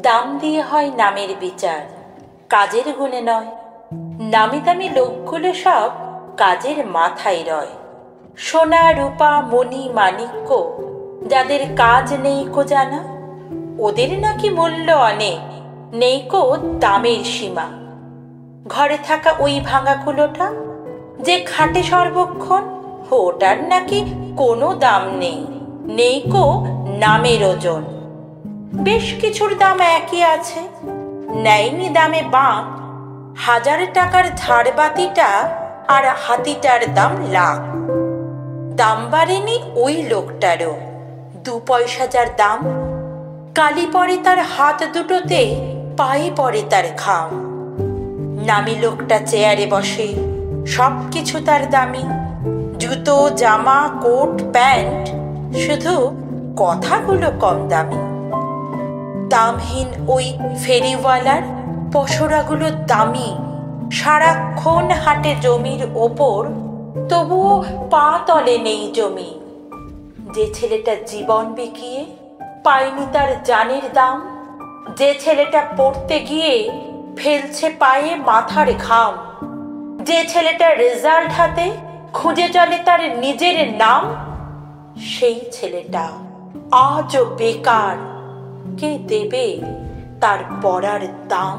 দাম দিয়ে হয় নামের বিচার, কাজের গুণে নয়। নামি দামি লোকগুলো সব কাজের মাথায় রয়। সোনা রূপা মণি মাণিক্য যাদের কাজ নেই কো জানা, ওদের নাকি মূল্য অনেক, নেই কো দামের সীমা। ঘরে থাকা ওই ভাঙা কুলোটা যে খাটে সর্বক্ষণ, ওটার নাকি কোনো দাম নেই, নেই কো নামের ওজন। বেশ কিছুর দাম একই আছে, নেয়নি দামে বাঁক। 1000 টাকার ঝাড়বাতিটা আর হাতিটার দাম লাখ। দাম বাড়েনি ওই লোকটারও, 2 পয়সা যার দাম। কালি পড়ে তার হাত দুটোতে, পায়ে পড়ে তার ঘাম। নামি লোকটা চেয়ারে বসে, সব কিছু তার দামি। জুতো জামা কোট প্যান্ট, শুধু কথাগুলো কম দামি। দামহীন ওই ফেরিওয়ালার পসরাগুলো দামি, সারাক্ষণ হাটে জমির ওপর, তবুও পা তলে নেই জমি। যে ছেলেটা জীবন বিকিয়ে পায়নি তার জানের দাম, যে ছেলেটা পড়তে গিয়ে ফেলছে পায়ে মাথার ঘাম, যে ছেলেটা রেজাল্ট হাতে খুঁজে চলে তার নিজের নাম, সেই ছেলেটা আজও বেকার। কে দেবে তার পড়ার দাম?